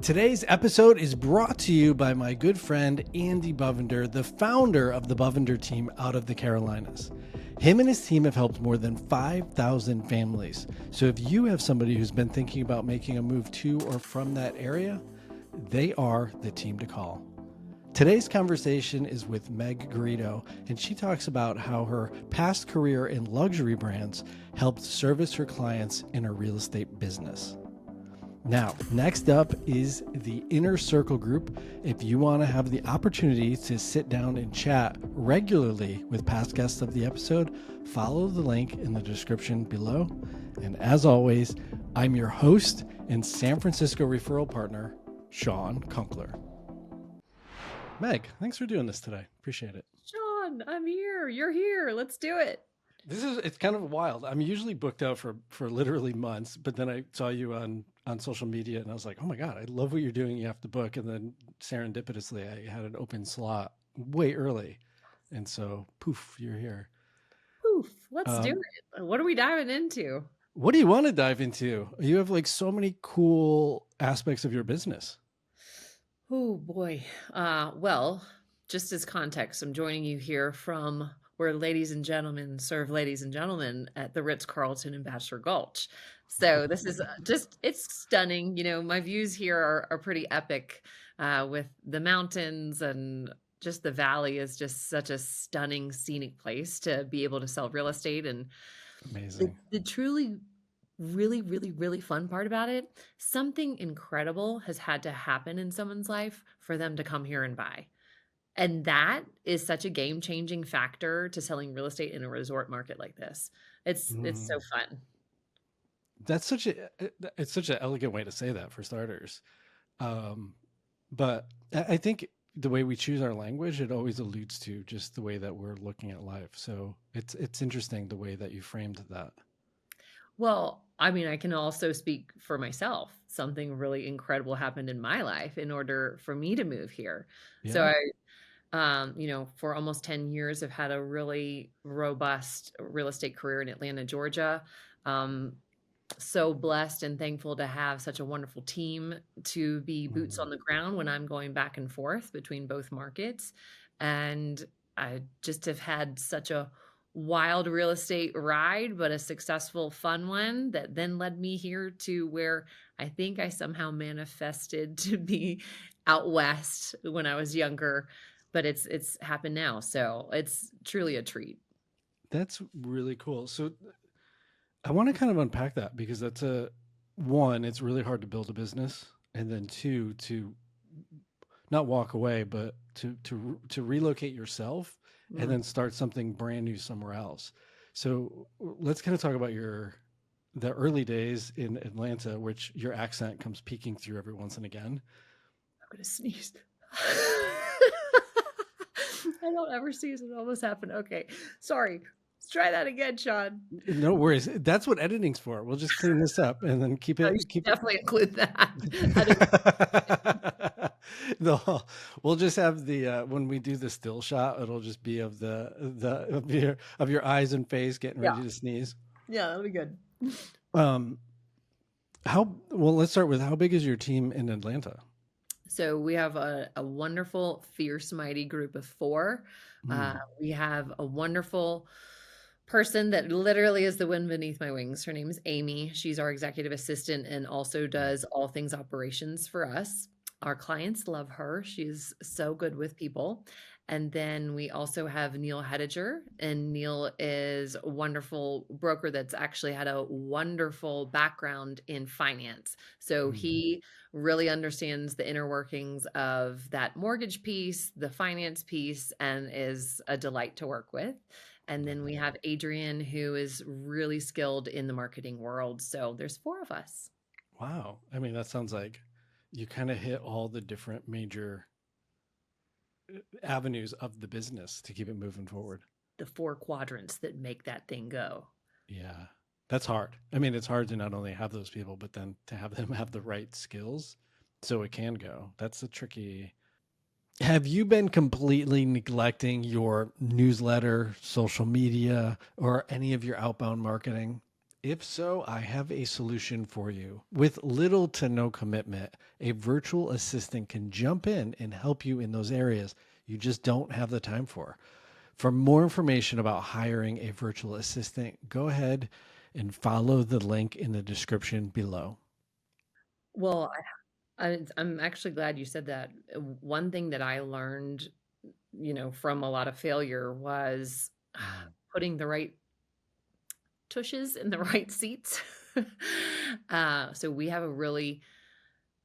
Today's episode is brought to you by my good friend Andy Bovender, the founder of the Bovender team out of the Carolinas. Him and his team have helped more than 5,000 families. So if you have somebody who's been thinking about making a move to or from that area, they are the team to call. Today's conversation is with Meg Garrido, and she talks about how her past career in luxury brands helped service her clients in her real estate business. Now, next up is the Inner Circle Group. If you want to have the opportunity to sit down and chat regularly with past guests of the episode, follow the link in the description below. And as always, I'm your host and San Francisco referral partner, Shawn Kunkler. Meg, thanks for doing this today. Appreciate it. Shawn, I'm here. You're here. Let's do it. It's kind of wild. I'm usually booked out for literally months, but then I saw you on social media and I was like, oh my God, I love what you're doing. You have to book. And then serendipitously, I had an open slot way early. And so poof, you're here. Poof, let's do it. What are we diving into? What do you want to dive into? You have like so many cool aspects of your business. Oh boy. Well, just as context, I'm joining you here from where ladies and gentlemen serve ladies and gentlemen at the Ritz-Carlton in Bachelor Gulch. So this is it's stunning. You know, my views here are pretty epic with the mountains, and just the valley is just such a stunning scenic place to be able to sell real estate. And amazing. The truly really fun part about it, something incredible has had to happen in someone's life for them to come here and buy. And that is such a game-changing factor to selling real estate in a resort market like this. It's so fun. It's such an elegant way to say that, for starters. But I think the way we choose our language, it always alludes to just the way that we're looking at life. So it's interesting the way that you framed that. Well, I mean, I can also speak for myself. Something really incredible happened in my life in order for me to move here. Yeah. So for almost 10 years, I've had a really robust real estate career in Atlanta, Georgia. So blessed and thankful to have such a wonderful team to be boots on the ground when I'm going back and forth between both markets. And I just have had such a wild real estate ride, but a successful, fun one that then led me here to where I think I somehow manifested to be out west when I was younger. But it's happened now. So it's truly a treat. That's really cool. So I want to kind of unpack that, because that's one, it's really hard to build a business. And then two, to not walk away, but to relocate yourself and then start something brand new somewhere else. So let's kind of talk about the early days in Atlanta, which your accent comes peeking through every once and again. I'm going to sneeze. I don't ever sneeze. It almost happened. Okay. Sorry. Let's try that again, Shawn. No worries. That's what editing's for. We'll just clean this up and then keep it. Definitely include that. We'll just have when we do the still shot, it'll just be of your eyes and face getting ready to sneeze. Yeah, that'll be good. Let's start with, how big is your team in Atlanta? So we have a wonderful, fierce, mighty group of 4. We have a wonderful person that literally is the wind beneath my wings. Her name is Amy. She's our executive assistant and also does all things operations for us. Our clients love her. She's so good with people. And then we also have Neil Hediger, and Neil is a wonderful broker that's actually had a wonderful background in finance. So he really understands the inner workings of that mortgage piece, the finance piece, and is a delight to work with. And then we have Adrian, who is really skilled in the marketing world. So there's 4 of us. Wow. I mean, that sounds like you kind of hit all the different major avenues of the business to keep it moving forward. The 4 quadrants that make that thing go. Yeah, that's hard. I mean, it's hard to not only have those people, but then to have them have the right skills so it can go. That's a tricky. Have you been completely neglecting your newsletter, social media, or any of your outbound marketing? If so, I have a solution for you. With little to no commitment, a virtual assistant can jump in and help you in those areas you just don't have the time for. For more information about hiring a virtual assistant, go ahead and follow the link in the description below. Well, I'm actually glad you said that. One thing that I learned, from a lot of failure was Mm, putting the right tushes in the right seats. So we have a really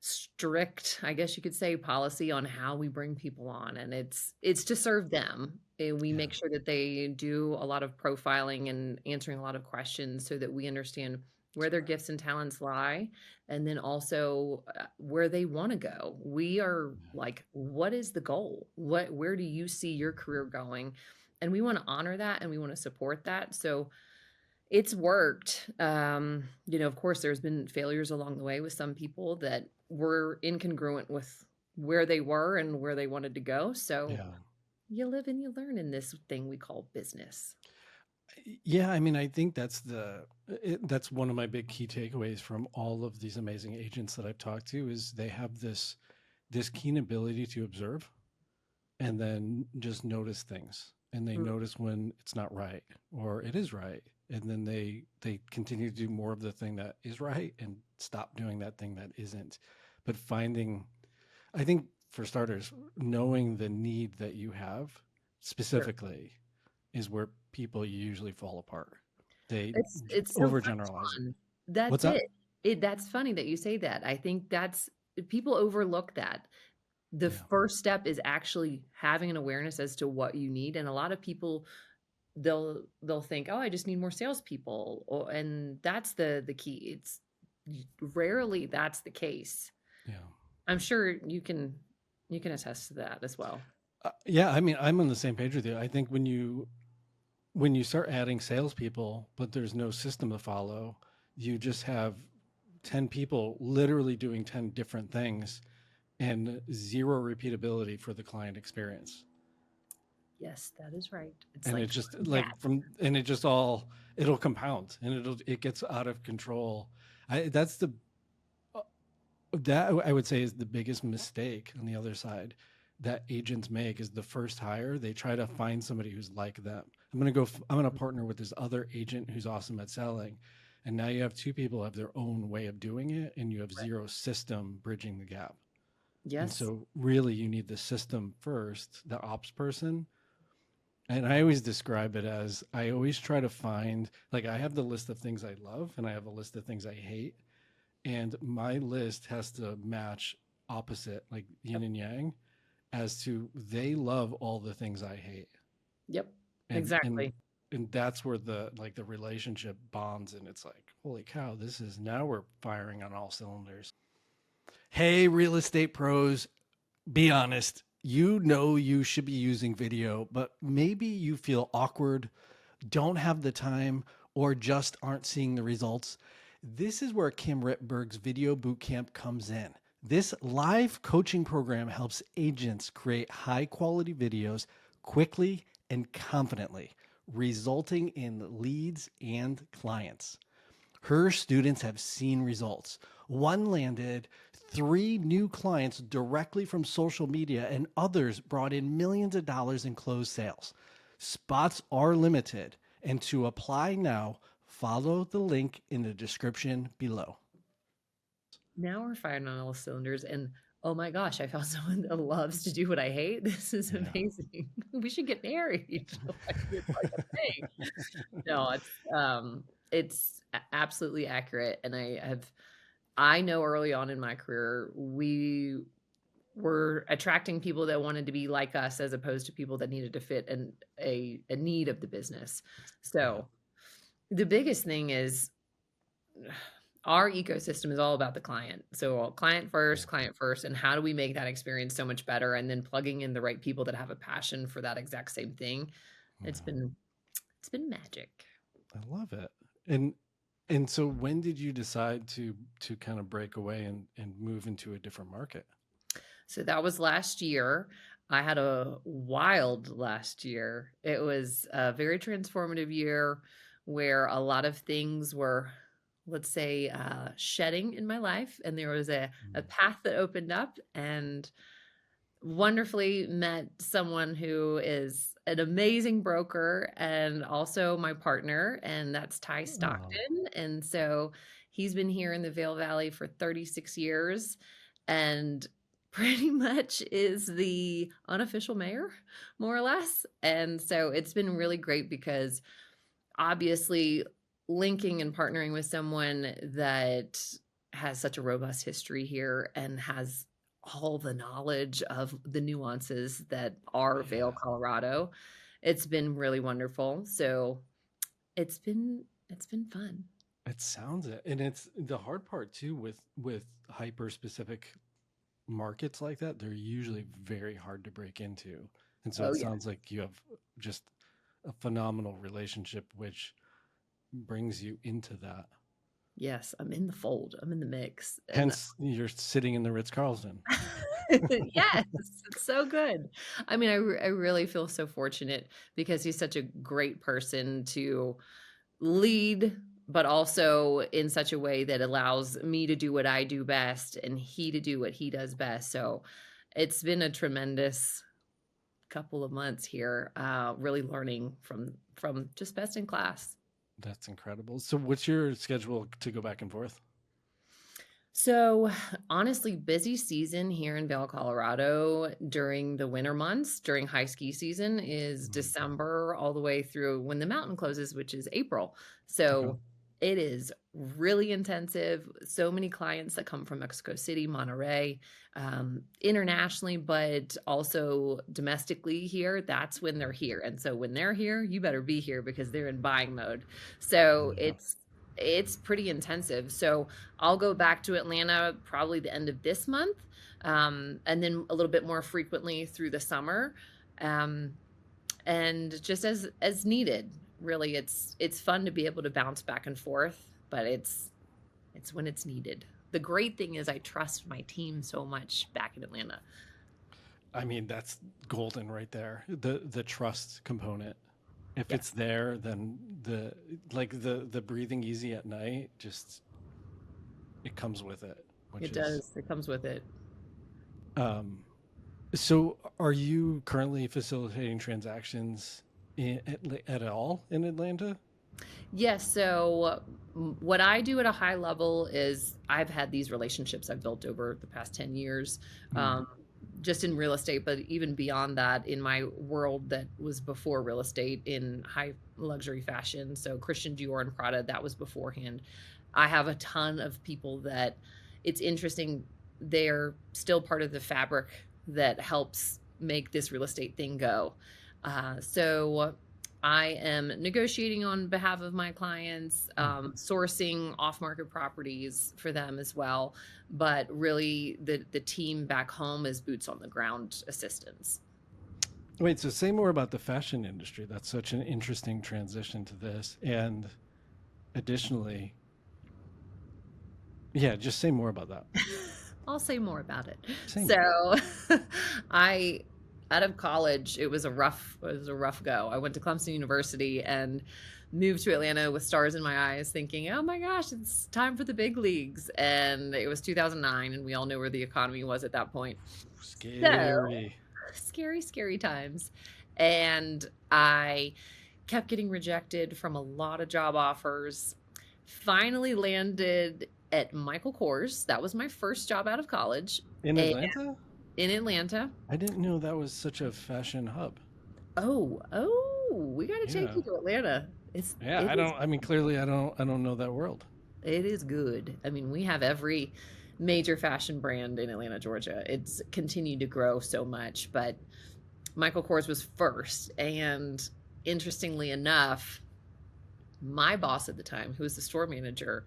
strict, I guess you could say, policy on how we bring people on, and it's to serve them. And we yeah. make sure that they do a lot of profiling and answering a lot of questions so that we understand where their gifts and talents lie, and then also where they want to go. We are like, what is the goal? Where do you see your career going? And we want to honor that and we want to support that. So it's worked. Of course, there's been failures along the way with some people that were incongruent with where they were and where they wanted to go. So Yeah. you live and you learn in this thing we call business. Yeah, I mean, I think that's one of my big key takeaways from all of these amazing agents that I've talked to is they have this keen ability to observe and then just notice things. And they Mm. notice when it's not right or it is right. And then they continue to do more of the thing that is right and stop doing that thing that isn't. But finding, I think for starters, knowing the need that you have Sure. specifically is where people usually fall apart. They It's so fun, overgeneralize it. Sean. What's That's that? it. That's funny that you say that. I think that's people overlook that. The Yeah. first step is actually having an awareness as to what you need. And a lot of people they'll think, "Oh, I just need more salespeople," and that's the key. It's rarely that's the case. Yeah. I'm sure you can attest to that as well. Yeah. I mean, I'm on the same page with you. I think when you start adding salespeople, but there's no system to follow, you just have 10 people literally doing 10 different things and zero repeatability for the client experience. Yes, that is right. It's And like it's just yeah, and it just all, it'll compound and it gets out of control. That's that I would say is the biggest mistake on the other side that agents make is the first hire. They try to find somebody who's like them. I'm going to partner with this other agent who's awesome at selling. And now you have two people who have their own way of doing it and you have right. zero system bridging the gap. And Yes. so really you need the system first, the ops person. And I always describe it as I always try to find, like, I have the list of things I love and I have a list of things I hate, and my list has to match opposite, like yin Yep. and yang, as to they love all the things I hate. Yep. and and Exactly. and that's where the relationship bonds, and it's like, holy cow, this is, now we're firing on all cylinders. Hey, real estate pros, be honest. You know you should be using video, but maybe you feel awkward, don't have the time, or just aren't seeing the results. This is where Kim Rittberg's Video Bootcamp comes in. This live coaching program helps agents create high quality videos quickly and confidently, resulting in leads and clients. Her students have seen results. One landed 3 new clients directly from social media, and others brought in millions of dollars in closed sales. Spots are limited, and to apply now, follow the link in the description below. Now we're firing on all cylinders and oh my gosh, I found someone that loves to do what I hate. This is Yeah. amazing. We should get married. Like, it's like a thing. No, it's absolutely accurate. And I know early on in my career, we were attracting people that wanted to be like us as opposed to people that needed to fit a need of the business. Yeah. So the biggest thing is our ecosystem is all about the client. So Yeah. client first, and how do we make that experience so much better? And then plugging in the right people that have a passion for that exact same thing. It's Yeah. been it's been magic. I love it. And so when did you decide to kind of break away and move into a different market? So that was last year. I had a wild last year. It was a very transformative year. where a lot of things were, let's say, shedding in my life, and there was a Mm. path that opened up, and wonderfully met someone who is an amazing broker and also my partner, and that's Ty Oh, Stockton. And so he's been here in the Vail Valley for 36 years and pretty much is the unofficial mayor, more or less. And so it's been really great because obviously linking and partnering with someone that has such a robust history here and has all the knowledge of the nuances that are Vail, yeah. Colorado. It's been really wonderful. So it's been fun. It sounds it. And it's the hard part too with hyper specific markets like that. They're usually very hard to break into. And so Oh it yeah. sounds like you have just a phenomenal relationship which brings you into that. Yes, I'm in the fold. I'm in the mix. And Hence you're sitting in the Ritz-Carlton. yes, it's so good. I mean, I really feel so fortunate because he's such a great person to lead, but also in such a way that allows me to do what I do best and he to do what he does best. So it's been a tremendous couple of months here, really learning from just best in class. That's incredible. So what's your schedule to go back and forth? So, honestly, busy season here in Vail, Colorado during the winter months, during high ski season is Mm. December all the way through when the mountain closes, which is April. Okay. So, it is really intensive. So many clients that come from Mexico City, Monterey, internationally, but also domestically here. That's when they're here. And so, when they're here, you better be here because they're in buying mode. So, Yeah. it's pretty intensive. So, I'll go back to Atlanta probably the end of this month, and then a little bit more frequently through the summer, um, and just as needed. Really, it's fun to be able to bounce back and forth, but it's when it's needed. The great thing is I trust my team so much back in Atlanta. I mean, that's golden right there. The trust component. If it's Yes, there, then the breathing easy at night just it comes with it, which it is does. It comes with it. um so are you currently facilitating transactions at all in Atlanta? Yes. So, what I do at a high level is I've had these relationships I've built over the past 10 years, Mm. um, just in real estate, but even beyond that, in my world that was before real estate in high luxury fashion. So, Christian Dior and Prada, that was beforehand. I have a ton of people that it's interesting. They're still part of the fabric that helps make this real estate thing go. So, I am negotiating on behalf of my clients, Mm. sourcing off-market properties for them as well. But really, the team back home is boots on the ground assistance. Wait, so say more about the fashion industry. That's such an interesting transition to this. And additionally, yeah, just say more about that. I'll say more about it. Say more. So, I out of college, it was a rough go. I went to Clemson University and moved to Atlanta with stars in my eyes, thinking, "Oh my gosh, it's time for the big leagues." And it was 2009, and we all knew where the economy was at that point. So, Scary. scary, scary times. And I kept getting rejected from a lot of job offers. Finally landed at Michael Kors. That was my first job out of college In and Atlanta? in Atlanta. I didn't know that was such a fashion hub. We got to take Yeah. you to Atlanta. It's Yeah, it I is don't I mean clearly I don't know that world. it is good. I mean, we have every major fashion brand in Atlanta, Georgia. It's continued to grow so much, but Michael Kors was first. And interestingly enough, my boss at the time, who was the store manager,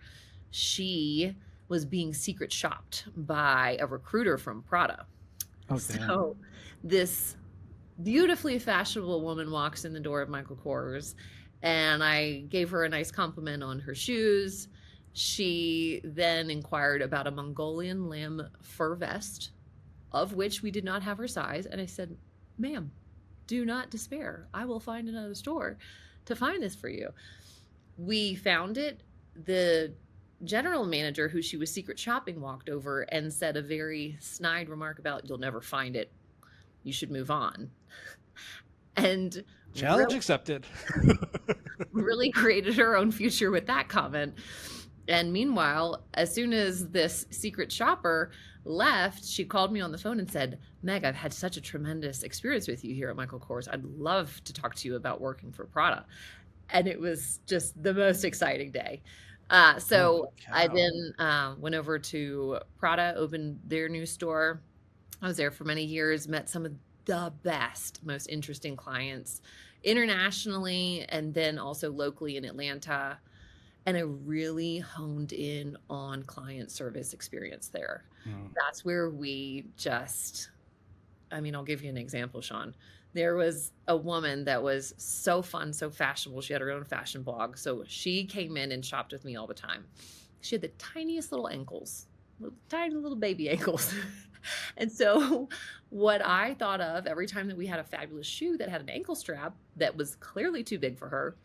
she was being secret shopped by a recruiter from Prada. Oh damn. So this beautifully fashionable woman walks in the door of Michael Kors, and I gave her a nice compliment on her shoes. She then inquired about a Mongolian lamb fur vest, of which we did not have her size. And I said, "Ma'am, do not despair. I will find another store to find this for you." we found it. The general manager, who she was secret shopping, walked over and said a very snide remark about, "You'll never find it. You should move on." And Challenge really, accepted. really created her own future with that comment. And meanwhile, as soon as this secret shopper left, she called me on the phone and said, "Meg, I've had such a tremendous experience with you here at Michael Kors. I'd love to talk to you about working for Prada." And it was just the most exciting day. Holy So I cow. then went over to Prada, opened their new store. I was there for many years, met some of the best, most interesting clients internationally, and then also locally in Atlanta. And I really honed in on client service experience there. Mm. That's where we just, I mean, I'll give you an example, Shawn. There was a woman that was so fun, so fashionable. She had her own fashion blog. So she came in and shopped with me all the time. She had the tiniest little ankles, tiny little baby ankles. And so, what I thought of every time that we had a fabulous shoe that had an ankle strap that was clearly too big for her,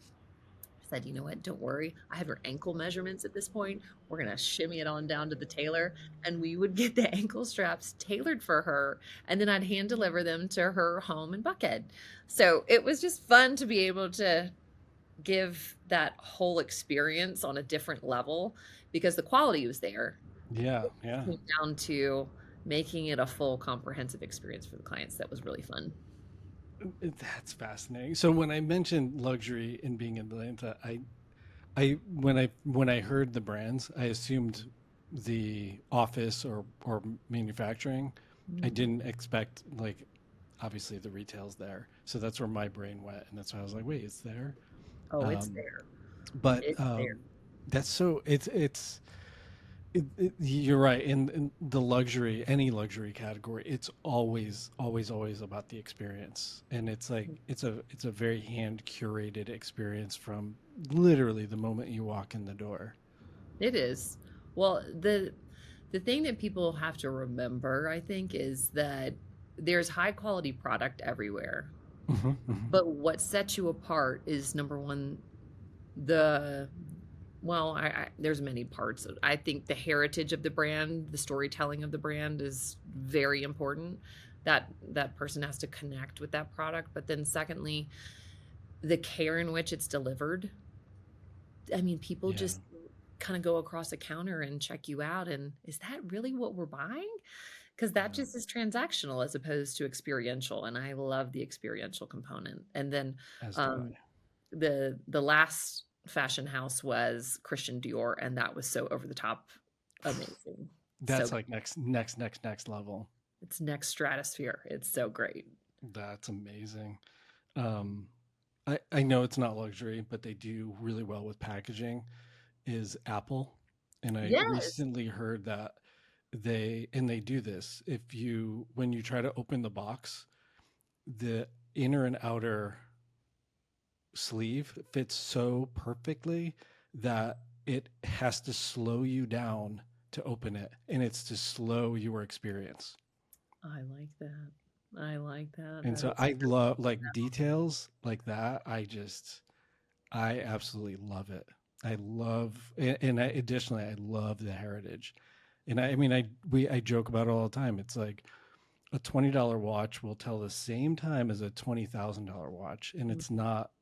I said, "You know what? Don't worry. I have her ankle measurements at this point. We're going to shimmy it on down to the tailor." And we would get the ankle straps tailored for her. And then I'd hand deliver them to her home in Buckhead. So it was just fun to be able to give that whole experience on a different level because the quality was there. Yeah, It yeah. came down to making it a full comprehensive experience for the clients. That was really fun. That's fascinating. So when I mentioned luxury and being in Atlanta, when I heard the brands, I assumed the office or manufacturing. I Mhm. didn't expect like obviously the retail's there. So that's where my brain went, and that's why I was like, wait, it's there. Oh, it's Um, there. but It's there. that's so you're right in the luxury any luxury category it's always about the experience and it's like it's a very hand curated experience from literally the moment you walk in the door. It is. Well, the thing that people have to remember, I think, is that there's high quality product everywhere. Hmm, hmm. But what sets you apart is number one, the well, there's many parts. I think the heritage of the brand, the storytelling of the brand is very important. That person has to connect with that product. But then secondly, the care in which it's delivered. I mean, people Yeah, just kind of go across the counter and check you out, and is that really what we're buying? Because that yeah, just is transactional as opposed to experiential, and I love the experiential component. And then as do I. um, the last fashion house was Christian Dior, and that was so over the top amazing. So That's like next level. it's next stratosphere. It's so great. That's amazing. um I know it's not luxury but they do really well with packaging is Apple. And I Yes. recently heard that they do this. If you when you try to open the box, the inner and outer sleeve fits so perfectly that it has to slow you down to open it and it's to slow your experience. I like that. I like that. And That so is I love like details like that. I absolutely love it. I love, and additionally, I love the heritage. And I mean, I joke about it all the time. It's like a $20 watch will tell the same time as a $20,000 watch, and it's not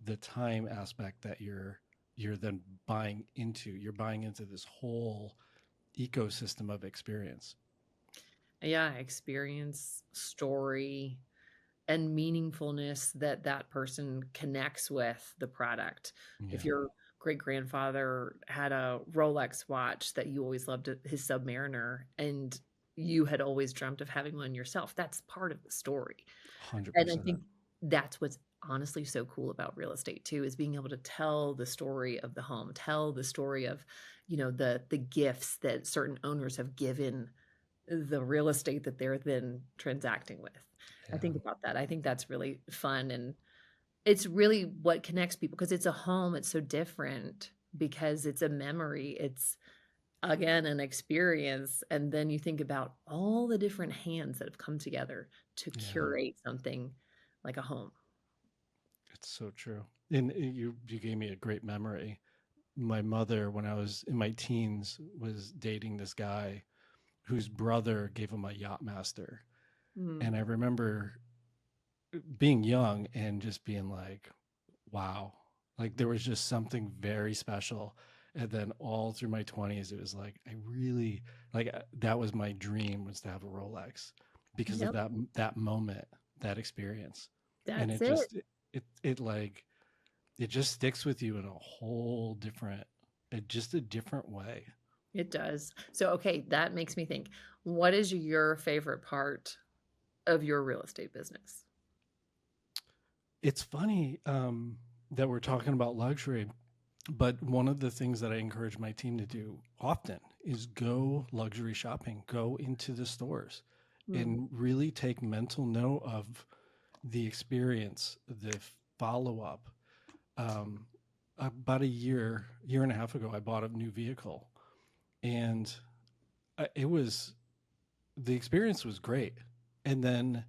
the time aspect that you're then buying into. You're buying into this whole ecosystem of experience. yeah, experience, story, and meaningfulness that that person connects with the product. If Yeah, your great grandfather had a Rolex watch that you always loved, his Submariner, and you had always dreamt of having one yourself, that's part of the story. hundred And I percent. think that's what's honestly so cool about real estate too, is being able to tell the story of the home, tell the story of, the gifts that certain owners have given the real estate that they're then transacting with. I Yeah, think about that. I think that's really fun, and it's really what connects people because it's a home. It's so different because it's a memory. It's again an experience, and then you think about all the different hands that have come together to yeah. curate something like a home. It's so true. And you gave me a great memory. My mother, when I was in my teens, was dating this guy whose brother gave him a yacht master. Mm. And I remember being young and just being like, wow, like there was just something very special. And then all through my 20s, it was like, I really like that was my dream, was to have a Rolex because of Yep, that moment, that experience. And that's it it. just, it like, it just sticks with you in a whole different, just a different way. It does. So, okay, that makes me think, what is your favorite part of your real estate business? It's funny that we're talking about luxury, but one of the things that I encourage my team to do often is go luxury shopping, go into the stores Mm. and really take mental note of the experience, the follow up. Um, about a year and a half ago, I bought a new vehicle, and it was the experience was great. And then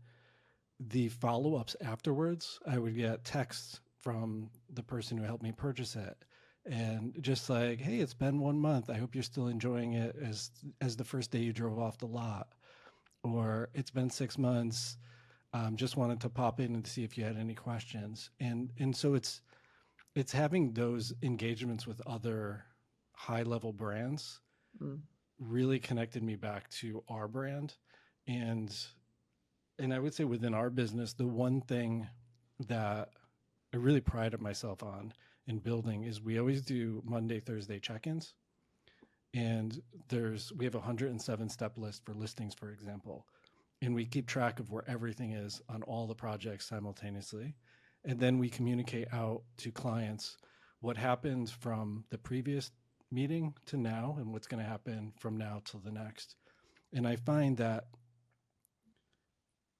the follow ups afterwards, I would get texts from the person who helped me purchase it. And just like, hey, it's been 1 month. I hope you're still enjoying it as the first day you drove off the lot. Or it's been 6 months. Just wanted to pop in and see if you had any questions. And so it's having those engagements with other high level brands Mm. really connected me back to our brand. And and I would say within our business, the one thing that I really prided myself on in building is we always do Monday, Thursday check-ins. And we have a 107 step list for listings, for example. And we keep track of where everything is on all the projects simultaneously. And then we communicate out to clients what happened from the previous meeting to now and what's going to happen from now till the next. And I find that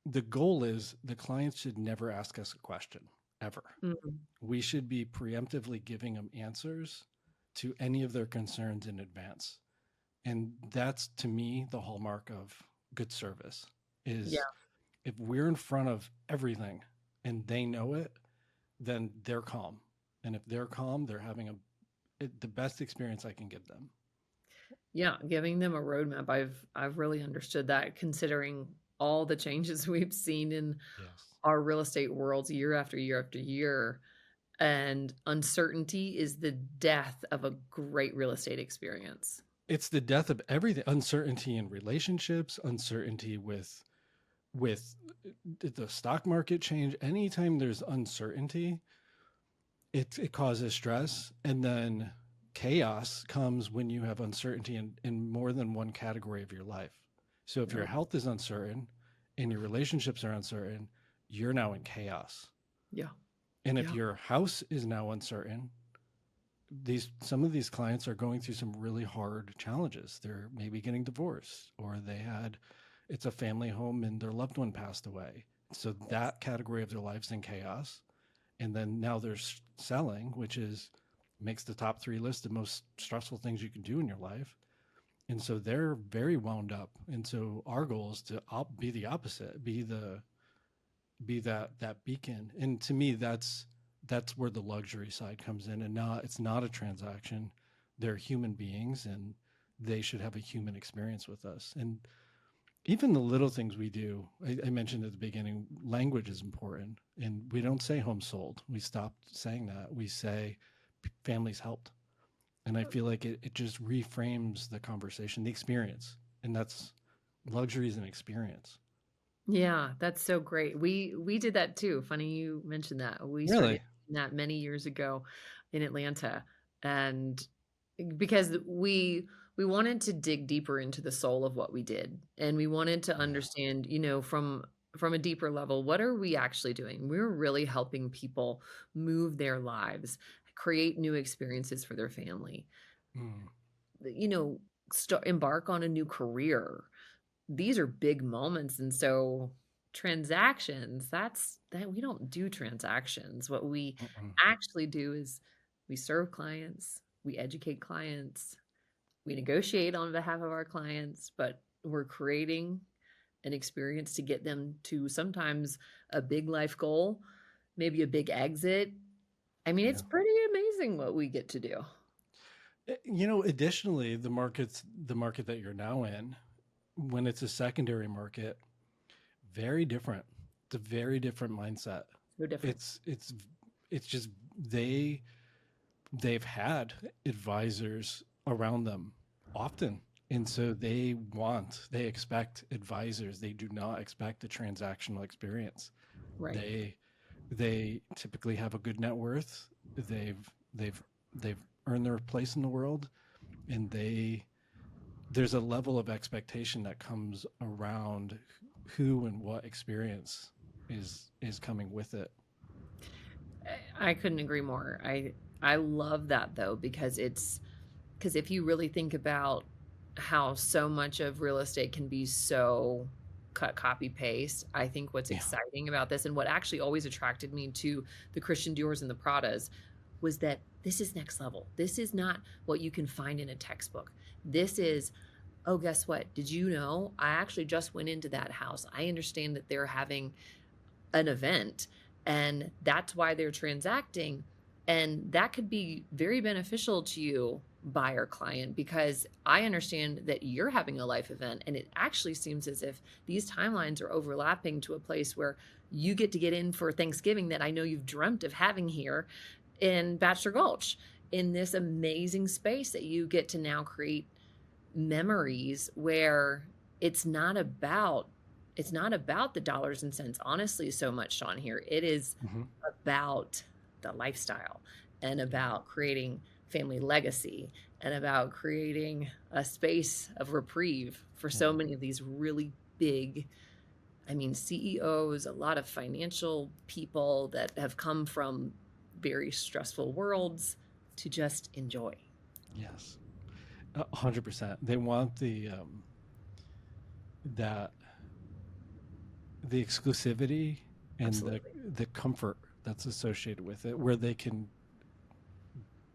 the goal is the clients should never ask us a question ever. Mm. We should be preemptively giving them answers to any of their concerns in advance. And that's to me the hallmark of good service Yeah. is if we're in front of everything and they know it, then they're calm. And if they're calm, they're having the best experience I can give them. Yeah, giving them a roadmap. I've really understood that considering all the changes we've seen in Yes. our real estate worlds year after year after year. And uncertainty is the death of a great real estate experience. It's the death of everything. Uncertainty in relationships, uncertainty with the stock market change. Anytime there's uncertainty, it causes stress, and then chaos comes when you have uncertainty in more than one category of your life. So if Yeah. your health is uncertain and your relationships are uncertain, you're now in chaos. Yeah. And if Yeah. your house is now uncertain, some of these clients are going through some really hard challenges. They're maybe getting divorced, or it's a family home and their loved one passed away. So that category of their life's in chaos. And then now they're selling, which makes the top 3 list the most stressful things you can do in your life. And so they're very wound up. And so our goal is to be the opposite, be that beacon. And to me, that's where the luxury side comes in. And it's not a transaction. They're human beings, and they should have a human experience with us. And even the little things we do, I mentioned at the beginning, language is important. And we don't say home sold. We stopped saying that. We say families helped. And I feel like it just reframes the conversation, the experience. And that's luxury is an experience. Yeah, that's so great. We did that too. Funny you mentioned that. We started Really? that many years ago in Atlanta, and because we wanted to dig deeper into the soul of what we did, and we wanted to Yeah. understand, from a deeper level, what are we actually doing? We're really helping people move their lives, create new experiences for their family, Mm, you know, embark on a new career. These are big moments, and so transactions, that we don't do transactions. What we mm-mm. actually do is we serve clients, we educate clients, we negotiate on behalf of our clients, but we're creating an experience to get them to sometimes a big life goal maybe a big exit. I mean, Yeah. it's pretty amazing what we get to do. Additionally, the market that you're now in, when it's a secondary market, very different. It's a very different mindset. So different. It's just they've had advisors around them often. And so they expect advisors. They do not expect a transactional experience. Right. They typically have a good net worth. They've earned their place in the world, and there's a level of expectation that comes around who and what experience is coming with it. I couldn't agree more. I love that though, because if you really think about how so much of real estate can be so cut, copy, paste, I think what's Yeah. exciting about this and what actually always attracted me to the Christian Dior's and the Pradas was that this is next level. This is not what you can find in a textbook. This is, oh, guess what? Did you know? I actually just went into that house. I understand that they're having an event and that's why they're transacting. And that could be very beneficial to you, buyer client, because I understand that you're having a life event. And it actually seems as if these timelines are overlapping to a place where you get to get in for Thanksgiving that I know you've dreamt of having here in Bachelor Gulch, in this amazing space that you get to now create memories where it's not about the dollars and cents, honestly, so much, Shawn, here. It is about the lifestyle and about creating family legacy and about creating a space of reprieve for so many of these really big, CEOs, a lot of financial people that have come from very stressful worlds to just enjoy. Yes, 100%. They want the exclusivity and Absolutely. the comfort that's associated with it, where they can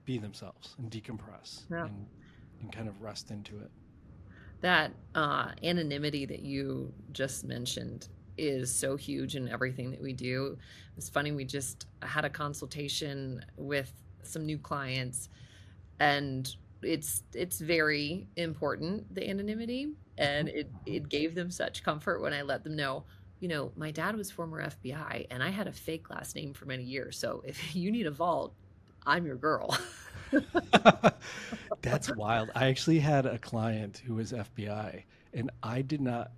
be themselves and decompress and kind of rest into it. That anonymity that you just mentioned is so huge in everything that we do. It's funny, we just had a consultation with some new clients, and it's very important, the anonymity, and it gave them such comfort when I let them know, my dad was former FBI and I had a fake last name for many years. So if you need a vault, I'm your girl. That's wild. I actually had a client who was FBI, and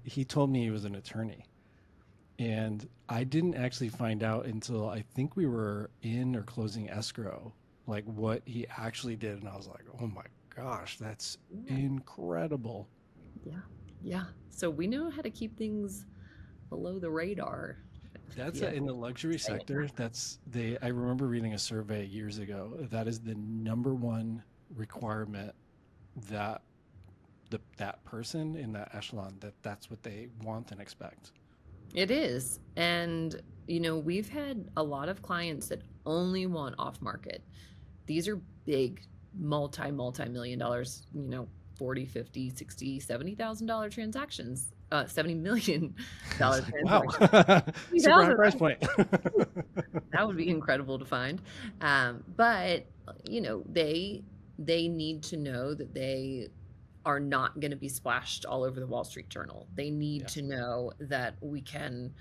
he told me he was an attorney. And I didn't actually find out until I think we were in or closing escrow, like what he actually did. And I was like, oh my gosh, that's incredible. Yeah. So we know how to keep things below the radar. That's in the luxury sector. I remember reading a survey years ago. That is the number one requirement that that person in that echelon, that's what they want and expect. It is. And, we've had a lot of clients that only want off market. These are big, multi-million dollars, 40, 50, 60, $70,000 transactions, $70 million transactions. Wow. Super high price point. That would be incredible to find. But, they need to know that they are not going to be splashed all over the Wall Street Journal. They need to know that we can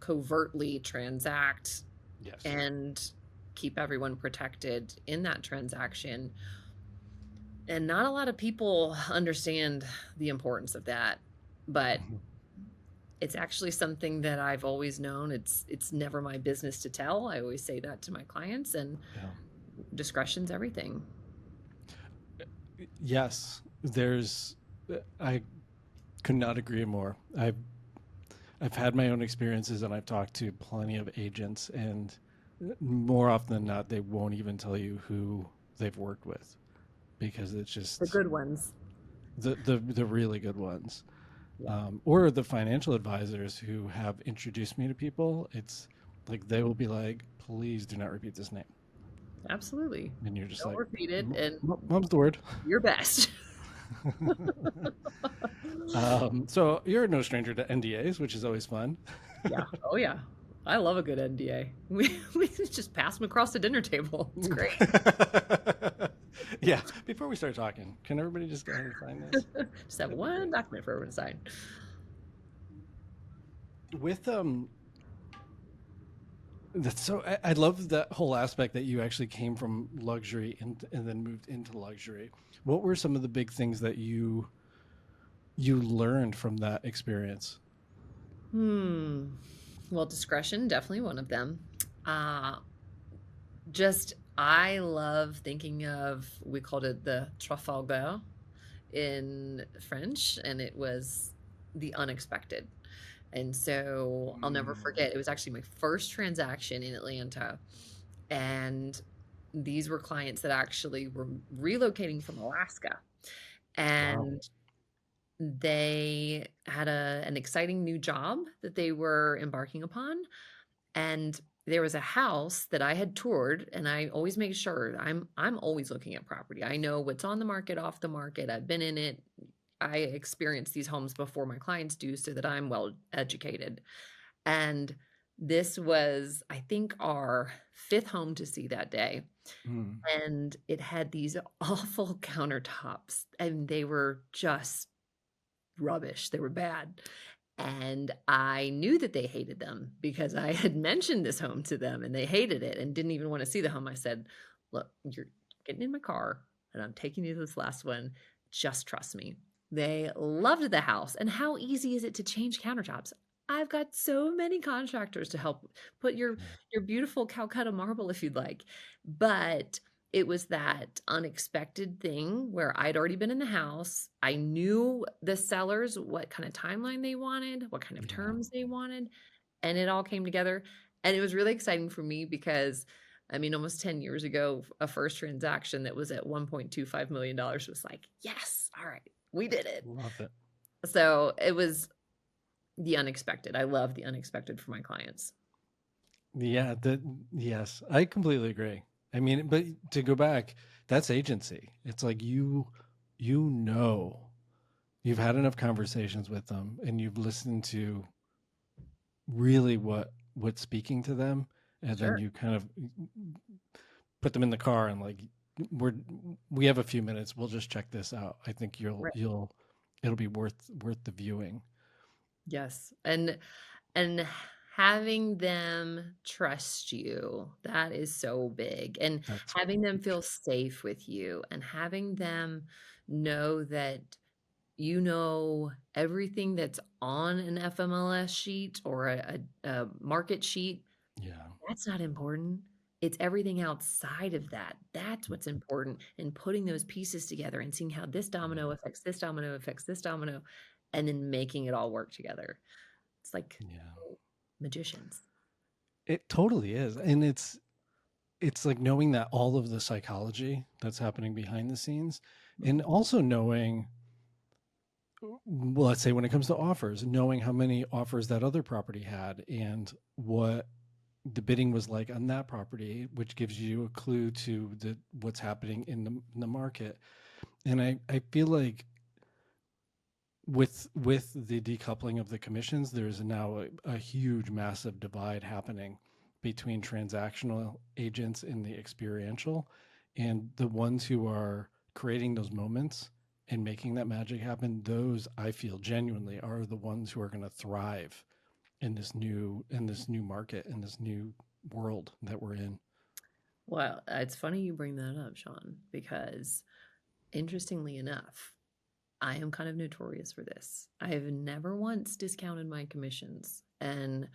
covertly transact and keep everyone protected in that transaction. And not a lot of people understand the importance of that, but it's actually something that I've always known. It's never my business to tell. I always say that to my clients, and discretion's everything. Yes, I could not agree more. I've had my own experiences, and I've talked to plenty of agents, and more often than not, they won't even tell you who they've worked with, because it's just the good ones, the really good ones, or the financial advisors who have introduced me to people. It's like they will be like, "Please do not repeat this name." Absolutely. And you're just Don't like, repeat it, and mom's the word. Your best. So you're no stranger to NDAs, which is always fun. Yeah. Oh yeah. I love a good NDA. We just pass them across the dinner table. It's great. Yeah. Before we start talking, can everybody just go ahead and sign this? Just have That'd be one great. document for everyone to sign. With that's so I love that whole aspect that you actually came from luxury and then moved into luxury. What were some of the big things that you learned from that experience? Well, discretion, definitely one of them. Uh, just I love thinking of, we called it the Trafalgar in French, and it was the unexpected. And so I'll never forget, it was actually my first transaction in Atlanta. And these were clients that actually were relocating from Alaska. Wow. And they had an exciting new job that they were embarking upon. And there was a house that I had toured, and I always make sure I'm always looking at property. I know what's on the market, off the market. I've been in it. I experience these homes before my clients do so that I'm well educated. And this was, I think, our fifth home to see that day. Mm. And it had these awful countertops, and they were just rubbish. They were bad. And I knew that they hated them because I had mentioned this home to them and they hated it and didn't even want to see the home. I said, "Look, you're getting in my car and I'm taking you to this last one. Just trust me." They loved the house. And how easy is it to change countertops? I've got so many contractors to help put your beautiful Calcutta marble if you'd like. But it was that unexpected thing where I'd already been in the house. I knew the sellers, what kind of timeline they wanted, what kind of Yeah. terms they wanted, and it all came together. And it was really exciting for me because, I mean, almost 10 years ago, a first transaction that was at $1.25 million was like, yes, all right, we did it. Love it. So it was the unexpected. I love the unexpected for my clients. Yeah, yes, I completely agree. I mean, but to go back, that's agency. It's like you know, you've had enough conversations with them and you've listened to really what's speaking to them, and then Sure. you kind of put them in the car and like we're we have a few minutes. We'll just check this out. I think Right. it'll be worth the viewing. Yes. And having them trust you, that is so big. And That's having them huge. feel safe with you and having them know that you know everything that's on an FMLS sheet or a market sheet, Yeah. that's not important. It's everything outside of that. That's what's important. And putting those pieces together and seeing how this domino affects this domino affects this domino, and then making it all work together. It's like Yeah. magicians. It totally is. And it's like knowing that all of the psychology that's happening behind the scenes, and also knowing, well, let's say when it comes to offers, knowing how many offers that other property had and what the bidding was like on that property, which gives you a clue to what's happening in the market. And I feel like with the decoupling of the commissions, there's now a huge, massive divide happening between transactional agents and the experiential, and the ones who are creating those moments and making that magic happen. Those I feel genuinely are the ones who are going to thrive in this new market, in this new world that we're in. Well, it's funny you bring that up, Sean, because interestingly enough, I am kind of notorious for this. I have never once discounted my commissions. And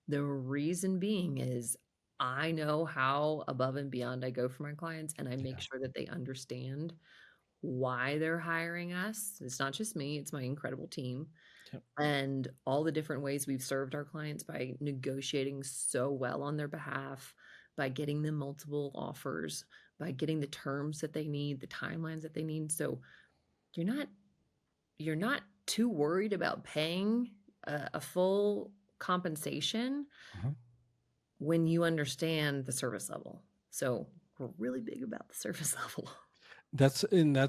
the reason being is I know how above and beyond I go for my clients, and I make Yeah. sure that they understand why they're hiring us. It's not just me, it's my incredible team. Yep. And all the different ways we've served our clients by negotiating so well on their behalf, by getting them multiple offers, by getting the terms that they need, the timelines that they need. So you're not you're not too worried about paying a full compensation Mhm. when you understand the service level. So we're really big about the service level. That's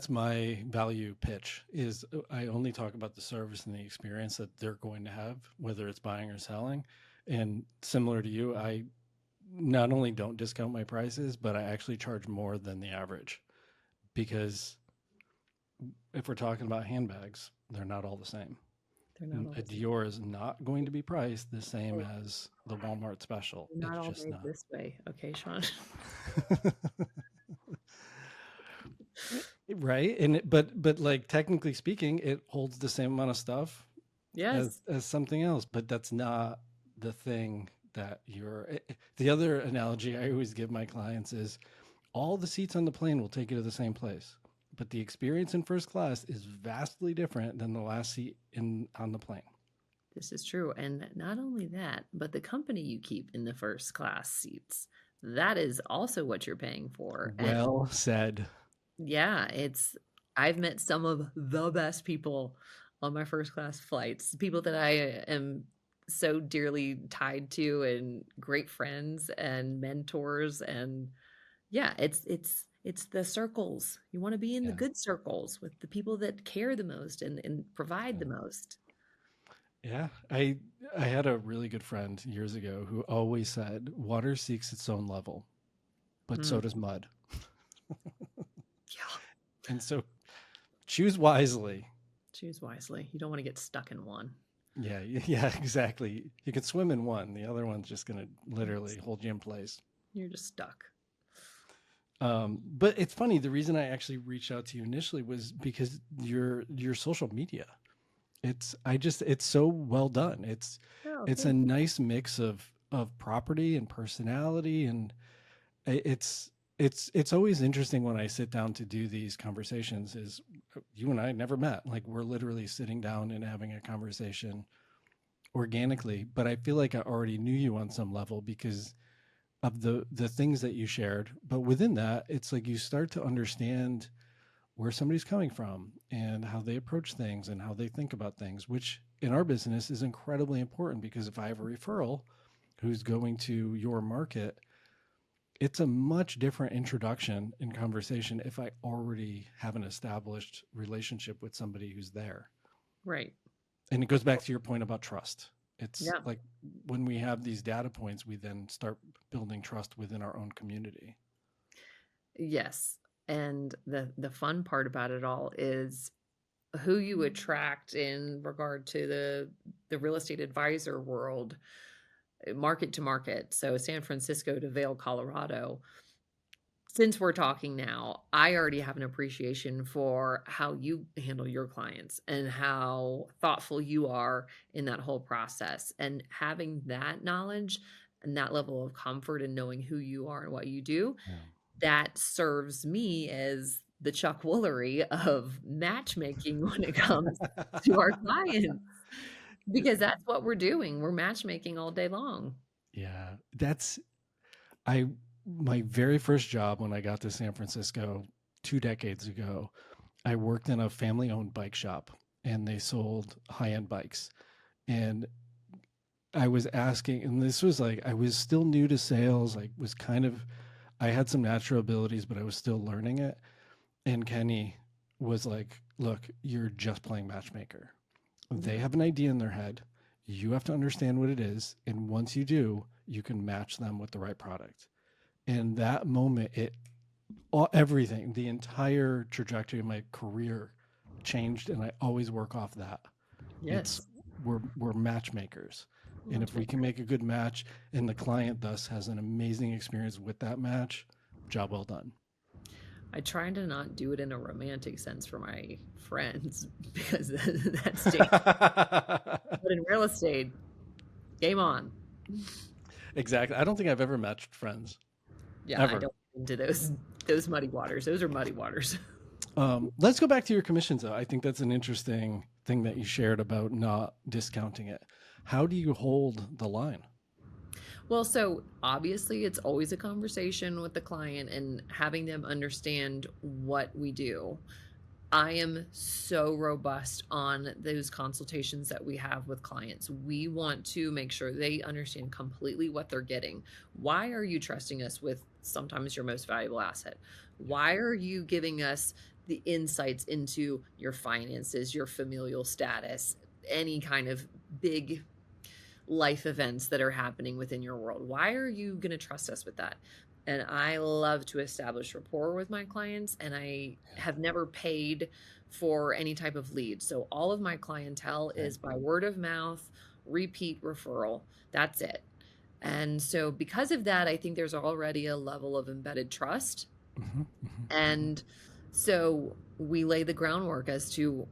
my value pitch is I only talk about the service and the experience that they're going to have, whether it's buying or selling. And similar to you, I not only don't discount my prices, but I actually charge more than the average, because if we're talking about handbags, they're not all the same. They're not all A the same. Dior is not going to be priced the same as the Walmart special. They're not It's all just made not. this way. Okay, Shawn. Right. But like technically speaking, it holds the same amount of stuff Yes. as something else, but that's not the thing that the other analogy I always give my clients is all the seats on the plane will take you to the same place, but the experience in first class is vastly different than the last seat on the plane. This is true. And not only that, but the company you keep in the first class seats, that is also what you're paying for. And Well said. yeah, I've met some of the best people on my first class flights, people that I am so dearly tied to, and great friends and mentors. And yeah, it's the circles. You want to be in the Yeah. good circles with the people that care the most and provide Yeah. the most. Yeah, I had a really good friend years ago who always said, "Water seeks its own level, but so Mm, does mud." yeah. And so choose wisely. Choose wisely. You don't want to get stuck in one. Yeah, yeah, exactly. You can swim in one, the other one's just going to literally hold you in place. You're just stuck. But it's funny. The reason I actually reached out to you initially was because your social media. It's so well done. Oh, It's a nice mix of property and personality, and it's always interesting when I sit down to do these conversations. Is you and I never met, like we're literally sitting down and having a conversation organically, but I feel like I already knew you on some level because of the things that you shared. But within that, it's like you start to understand where somebody's coming from and how they approach things and how they think about things, which in our business is incredibly important, because if I have a referral who's going to your market, it's a much different introduction and conversation if I already have an established relationship with somebody who's there. right. And it goes back to your point about trust. It's Yeah. like when we have these data points, we then start building trust within our own community. Yes. And the fun part about it all is who you attract in regard to the real estate advisor world, market to market. So San Francisco to Vail, Colorado. Since we're talking now, I already have an appreciation for how you handle your clients and how thoughtful you are in that whole process. And having that knowledge and that level of comfort in knowing who you are and what you do, Yeah. that serves me as the Chuck Woolery of matchmaking when it comes to our clients, because that's what we're doing. We're matchmaking all day long. Yeah, I my very first job when I got to San Francisco 2 decades ago, I worked in a family-owned bike shop and they sold high-end bikes. And I was asking, and this was like I was still new to sales, I had some natural abilities, but I was still learning it. And Kenny was like, "Look, you're just playing matchmaker. They have an idea in their head. You have to understand what it is, and once you do, you can match them with the right product." And that moment, everything, the entire trajectory of my career changed, and I always work off that. It's Yes. we're matchmakers, and if we can make a good match, and the client thus has an amazing experience with that match, job well done. I try to not do it in a romantic sense for my friends because that's dangerous. But in real estate, game on. Exactly. I don't think I've ever matched friends Yeah, I ever. don't get into those muddy waters. Those are muddy waters. Let's go back to your commissions, though. I think that's an interesting thing that you shared about not discounting it. How do you hold the line? Well, so obviously it's always a conversation with the client and having them understand what we do. I am so robust on those consultations that we have with clients. We want to make sure they understand completely what they're getting. Why are you trusting us with sometimes your most valuable asset? Why are you giving us the insights into your finances, your familial status, any kind of big life events that are happening within your world. Why are you going to trust us with that? And I love to establish rapport with my clients, and I have never paid for any type of lead. So all of my clientele is by word of mouth, repeat referral. That's it. And so because of that, I think there's already a level of embedded trust. And so we lay the groundwork as to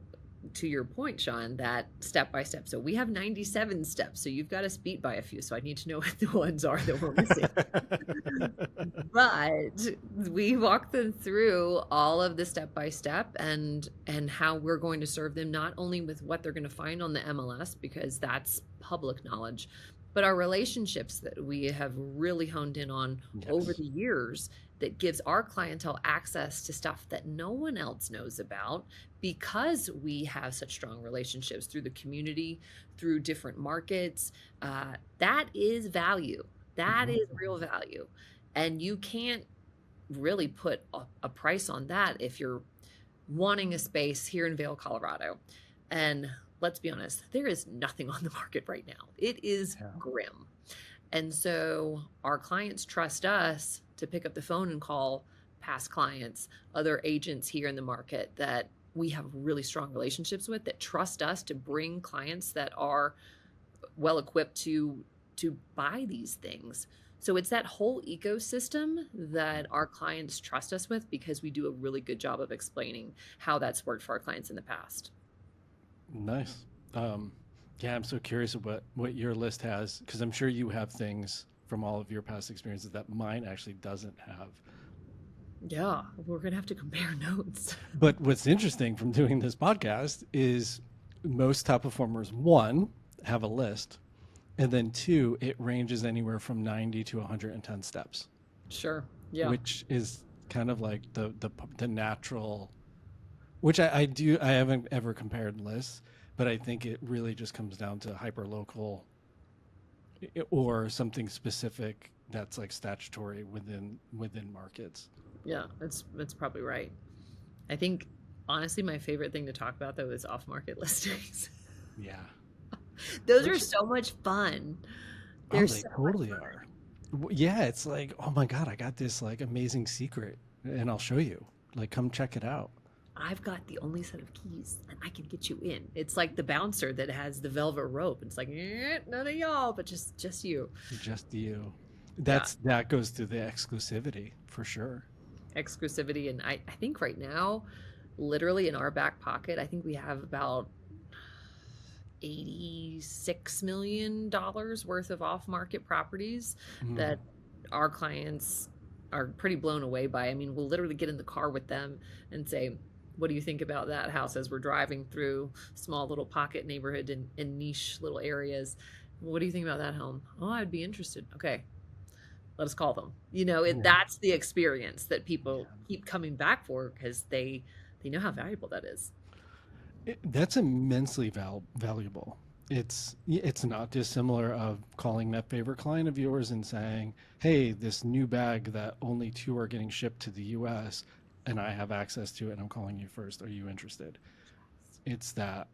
your point, Shawn, that step by step. So we have 97 steps. So you've got us beat by a few. So I need to know what the ones are that we're missing. But we walk them through all of the step by step and how we're going to serve them, not only with what they're going to find on the MLS, because that's public knowledge, but our relationships that we have really honed in on over the years that gives our clientele access to stuff that no one else knows about, because we have such strong relationships through the community, through different markets. That is value. That is real value. And you can't really put a price on that if you're wanting a space here in Vail, Colorado. And let's be honest, there is nothing on the market right now. It is grim. And so our clients trust us to pick up the phone and call past clients, other agents here in the market that we have really strong relationships with, that trust us to bring clients that are well equipped to buy these things. So it's that whole ecosystem that our clients trust us with, because we do a really good job of explaining how that's worked for our clients in the past. Nice. Yeah, I'm so curious what your list has, because I'm sure you have things from all of your past experiences that mine actually doesn't have. Yeah, we're going to have to compare notes. But what's interesting from doing this podcast is most top performers, one, have a list, and then two, it ranges anywhere from 90 to 110 steps. Sure. Yeah. Which is kind of like the natural, which I haven't ever compared lists, but I think it really just comes down to hyper-local or something specific that's like statutory within markets. Yeah, that's probably right. I think honestly my favorite thing to talk about though is off-market listings. Yeah. Those are so much fun. They totally are. Yeah, it's like, oh my God, I got this like amazing secret and I'll show you. Like, come check it out. I've got the only set of keys and I can get you in. It's like the bouncer that has the velvet rope. It's like, none of y'all, but just you. Just you. That goes to the exclusivity for sure. Exclusivity. And I think right now, literally in our back pocket, I think we have about $86 million worth of off-market properties that our clients are pretty blown away by. I mean, we'll literally get in the car with them and say, what do you think about that house, as we're driving through small little pocket neighborhood and niche little areas? What do you think about that home? Oh, I'd be interested. Okay, let us call them. That's the experience that people keep coming back for, because they know how valuable that is. That's immensely valuable. It's not dissimilar of calling that favorite client of yours and saying, hey, this new bag that only 2 are getting shipped to the US and I have access to it and I'm calling you first. Are you interested? It's that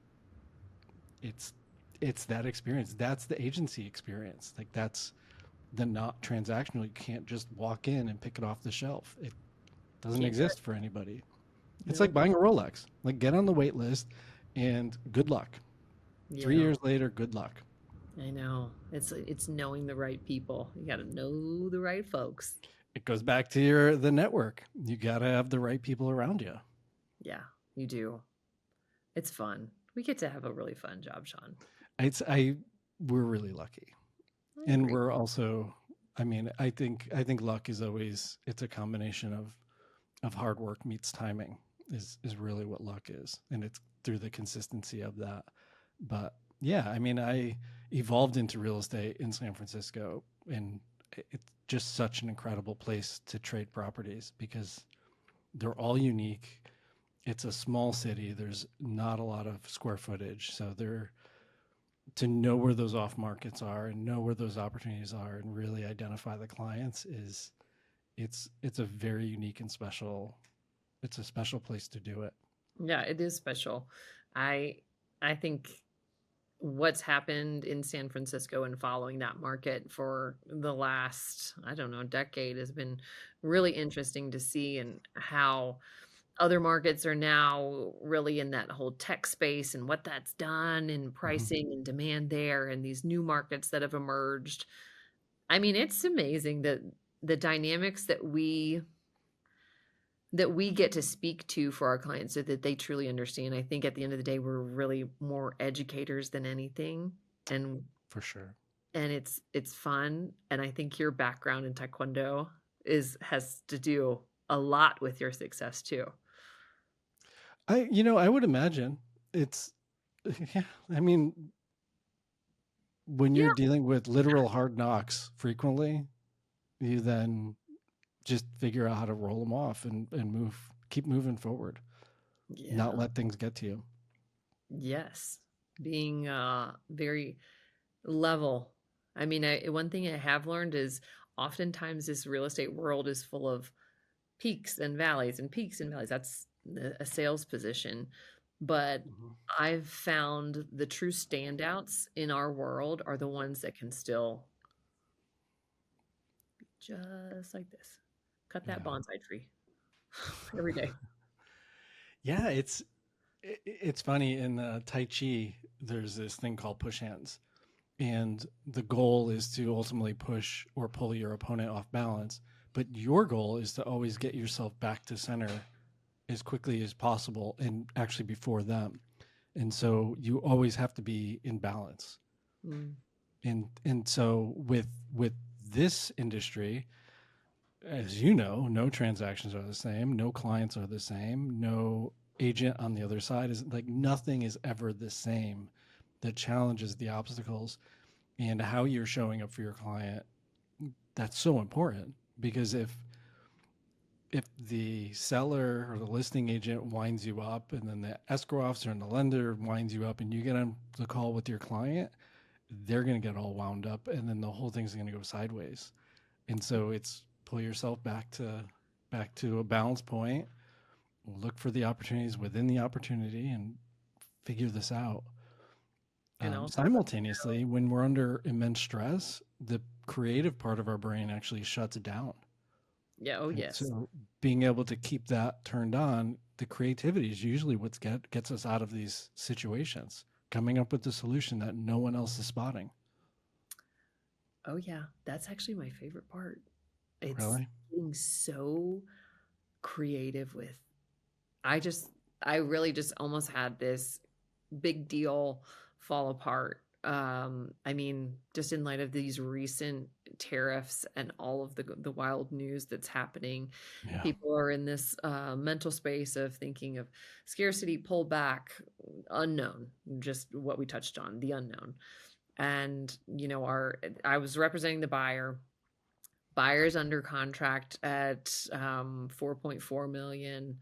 experience. That's the agency experience. Like, that's the not transactional. You can't just walk in and pick it off the shelf. It doesn't exist for anybody. It's like buying a Rolex. Like, get on the wait list and good luck. 3 years later, good luck. I know. It's knowing the right people. You got to know the right folks. It goes back to the network. You got to have the right people around you. Yeah, you do. It's fun. We get to have a really fun job, Shawn. We're really lucky. And we're also, I mean, I think luck is always, it's a combination of hard work meets timing is really what luck is. And it's through the consistency of that. But yeah, I mean, I evolved into real estate in San Francisco, and it's just such an incredible place to trade properties because they're all unique. It's a small city. There's not a lot of square footage. So to know where those off markets are and know where those opportunities are and really identify the clients it's a very unique and special, it's a special place to do it. Yeah, it is special. I think what's happened in San Francisco and following that market for the last, I don't know, decade has been really interesting to see, and how other markets are now really in that whole tech space and what that's done in Mhm. pricing and demand there, and these new markets that have emerged. I mean, it's amazing that the dynamics that we get to speak to for our clients so that they truly understand. I think at the end of the day, we're really more educators than anything. And For sure. it's fun. And I think your background in Taekwondo has to do a lot with your success too. I would imagine it's, yeah, I mean, when you're Yeah. dealing with literal hard knocks frequently, you then just figure out how to roll them off and keep moving forward, not Yeah. let things get to you. Yes. Being very level. I mean, one thing I have learned is oftentimes this real estate world is full of peaks and valleys and peaks and valleys. That's a sales position. But Mhm. I've found the true standouts in our world are the ones that can still, just like this, cut that Yeah. bonsai tree every day. Yeah, it's funny in Tai Chi. There's this thing called push hands, and the goal is to ultimately push or pull your opponent off balance. But your goal is to always get yourself back to center as quickly as possible, and actually before them. And so you always have to be in balance. Mm. And so with this industry, as you know, no transactions are the same, no clients are the same, no agent on the other side is like, nothing is ever the same. The challenges, the obstacles, and how you're showing up for your client, that's so important. Because if the seller or the listing agent winds you up, and then the escrow officer and the lender winds you up, and you get on the call with your client, they're going to get all wound up, and then the whole thing's going to go sideways. And so it's pull yourself back to a balance point, look for the opportunities within the opportunity, and figure this out. And also, Simultaneously, when we're under immense stress, the creative part of our brain actually shuts down. yeah, oh And yes. so being able to keep that turned on, the creativity is usually what gets us out of these situations, coming up with the solution that no one else is spotting. Oh yeah, that's actually my favorite part. It's Really? getting so creative with, I just, I really just almost had this big deal fall apart. I mean, just in light of these recent tariffs and all of the wild news that's happening, Yeah. people are in this mental space of thinking of scarcity, pullback, unknown, just what we touched on, the unknown. And I was representing the buyer. Buyer's under contract at 4.4 million.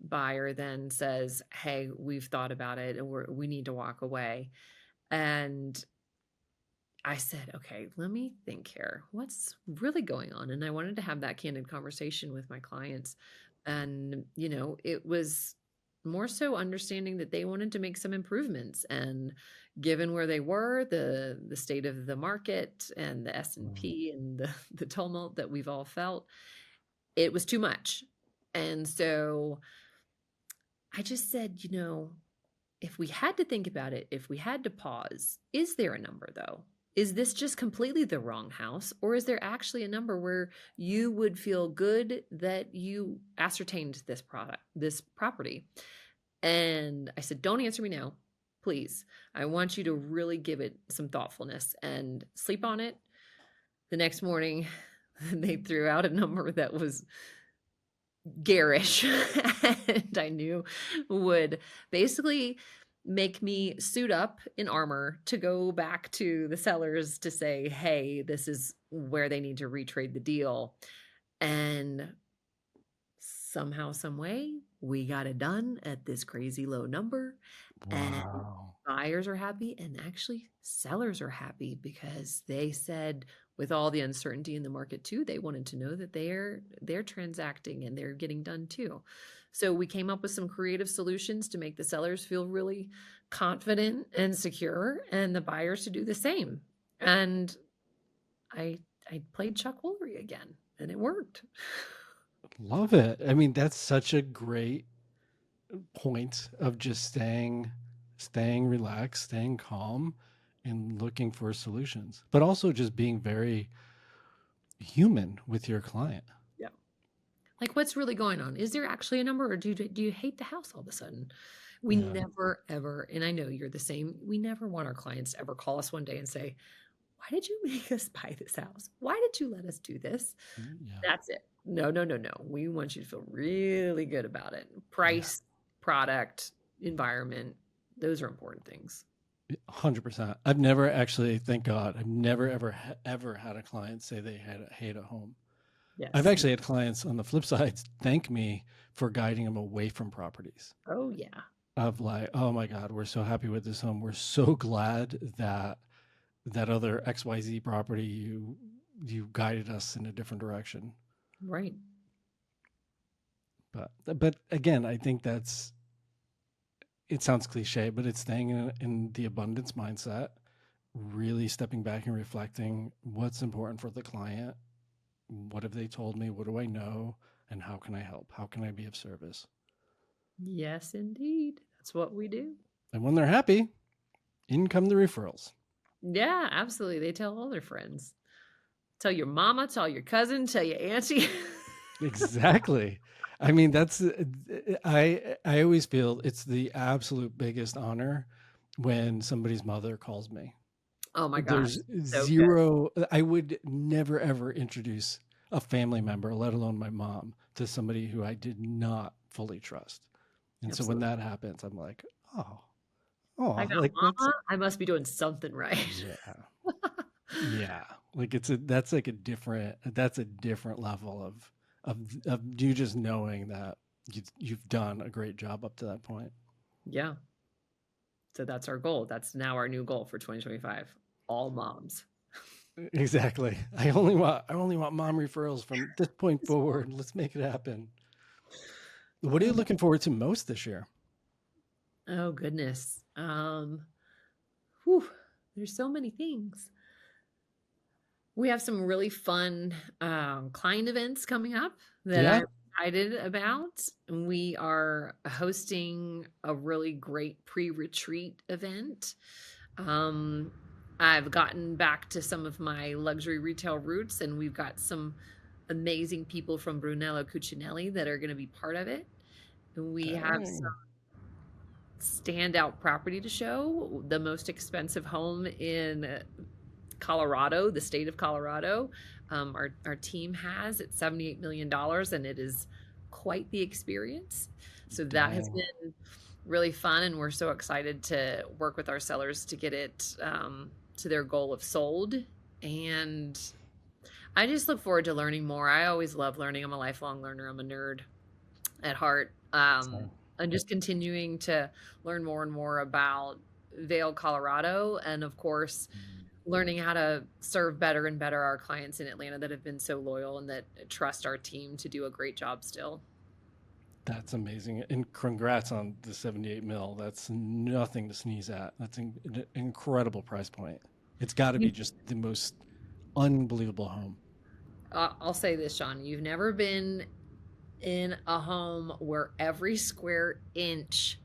Buyer then says, "Hey, we've thought about it, and we need to walk away." And I said, "Okay, let me think here. What's really going on?" And I wanted to have that candid conversation with my clients. And, it was more so understanding that they wanted to make some improvements. And given where they were, the state of the market and the Mm. S&P and the tumult that we've all felt, it was too much. And so I just said, if we had to think about it, if we had to pause, is there a number though? Is this just completely the wrong house? Or is there actually a number where you would feel good that you ascertained this property? And I said, don't answer me now, please. I want you to really give it some thoughtfulness and sleep on it. The next morning, they threw out a number that was garish and I knew would basically make me suit up in armor to go back to the sellers to say, hey, this is where they need to retrade the deal. And somehow, some way, we got it done at this crazy low number. And Wow. buyers are happy, and actually sellers are happy because they said, with all the uncertainty in the market too, they wanted to know that they're transacting and they're getting done too. So we came up with some creative solutions to make the sellers feel really confident and secure, and the buyers to do the same. And I I played Chuck Woolery again, and it worked. Love it. I mean, that's such a great point of just staying relaxed, staying calm, and looking for solutions, but also just being very human with your client. Yeah. Like, what's really going on? Is there actually a number, or do you hate the house all of a sudden? We Yeah. never ever, and I know you're the same. We never want our clients to ever call us one day and say, "Why did you make us buy this house? Why did you let us do this?" Yeah. That's it. No, no, no, no. We want you to feel really good about it. Yeah. Price, product, environment, those are important things. 100%. I've never actually, thank God, I've never ever had a client say they hate a home. I've Yes. actually had clients on the flip side thank me for guiding them away from properties. Oh, yeah. Of like, oh my God, we're so happy with this home. We're so glad that that other XYZ property you guided us in a different direction. Right. But again, I think it sounds cliche, but it's staying in the abundance mindset, really stepping back and reflecting what's important for the client. What have they told me? What do I know? And how can I help? How can I be of service? Yes, indeed. That's what we do. And when they're happy, in come the referrals. Yeah, absolutely. They tell all their friends. Tell your mama, tell your cousin, tell your auntie. Exactly. I mean, that's I always feel it's the absolute biggest honor when somebody's mother calls me. Oh my gosh. There's So good. zero, I would never ever introduce a family member, let alone my mom, to somebody who I did not fully trust. And so when Absolutely. that happens, I'm like, I oh, got like that's, mama. I must be doing something right. yeah, yeah. Like that's like that's a different level of you just knowing that you've done a great job up to that point. Yeah. So that's our goal. That's now our new goal for 2025. All moms. Exactly. I only want mom referrals from this point forward. Let's make it happen. What are you looking forward to most this year? Oh goodness. There's so many things. We have some really fun client events coming up that Yeah. I'm excited about. We are hosting a really great pre-retreat event. I've gotten back to some of my luxury retail roots, and we've got some amazing people from Brunello Cucinelli that are going to be part of it. And we have some standout property to show. The most expensive home in Colorado, the state of Colorado, our team has at $78 million, and it is quite the experience. So that has been really fun, and we're so excited to work with our sellers to get it to their goal of sold. And I just look forward to learning more. I always love learning. I'm a lifelong learner. I'm a nerd at heart. I'm just continuing to learn more and more about Vail, Colorado, and of course, learning how to serve better and better our clients in Atlanta that have been so loyal and that trust our team to do a great job still. That's amazing. And congrats on the 78 mil. That's nothing to sneeze at. That's an incredible price point. It's got to be just the most unbelievable home. I'll say this, Shawn, you've never been in a home where every square inch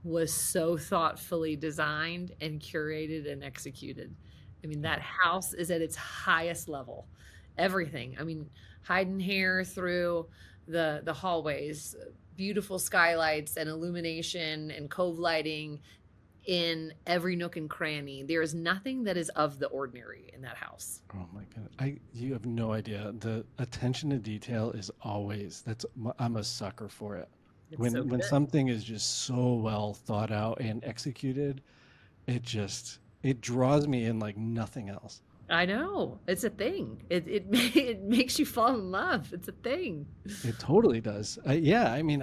was so thoughtfully designed and curated and executed. I mean, that house is at its highest level. Everything. I mean, hiding hair through the hallways, beautiful skylights and illumination and cove lighting in every nook and cranny. There is nothing that is of the ordinary in that house. Oh my God. You have no idea. The attention to detail is always, I'm a sucker for it. When something is just so well thought out and executed, it draws me in like nothing else. I know. It's a thing. It makes you fall in love. It's a thing. It totally does. Yeah, I mean,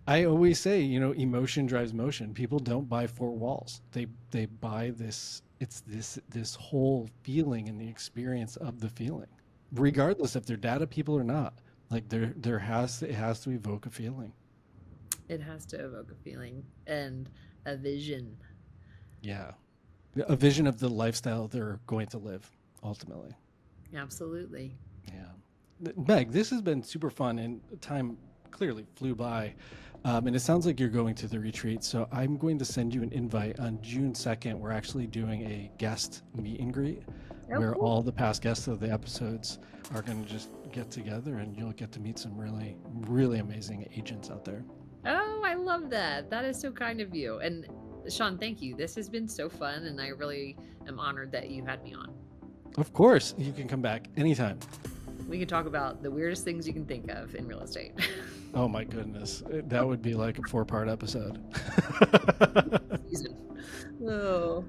I always say, emotion drives motion. People don't buy four walls. They buy this. It's this whole feeling and the experience of the feeling, regardless if they're data people or not. Like it has to evoke a feeling. It has to evoke a feeling, and a vision. Yeah. A vision of the lifestyle they're going to live ultimately. Absolutely. Yeah. Meg, this has been super fun and time clearly flew by. And it sounds like you're going to the retreat. So I'm going to send you an invite on June 2nd. We're actually doing a guest meet and greet Oh, where cool. all the past guests of the episodes are going to just get together and you'll get to meet some really, really amazing agents out there. Oh, I love that. That is so kind of you. And Shawn, thank you. This has been so fun, and I really am honored that you had me on. Of course, you can come back anytime. We can talk about the weirdest things you can think of in real estate. Oh my goodness. That would be like a 4-part episode. Season. Oh.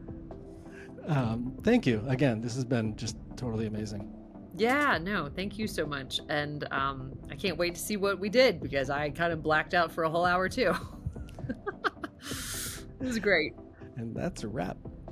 Thank you. Again, this has been just totally amazing. Yeah, no, thank you so much. And I can't wait to see what we did because I kind of blacked out for a whole hour too. It was great. And that's a wrap.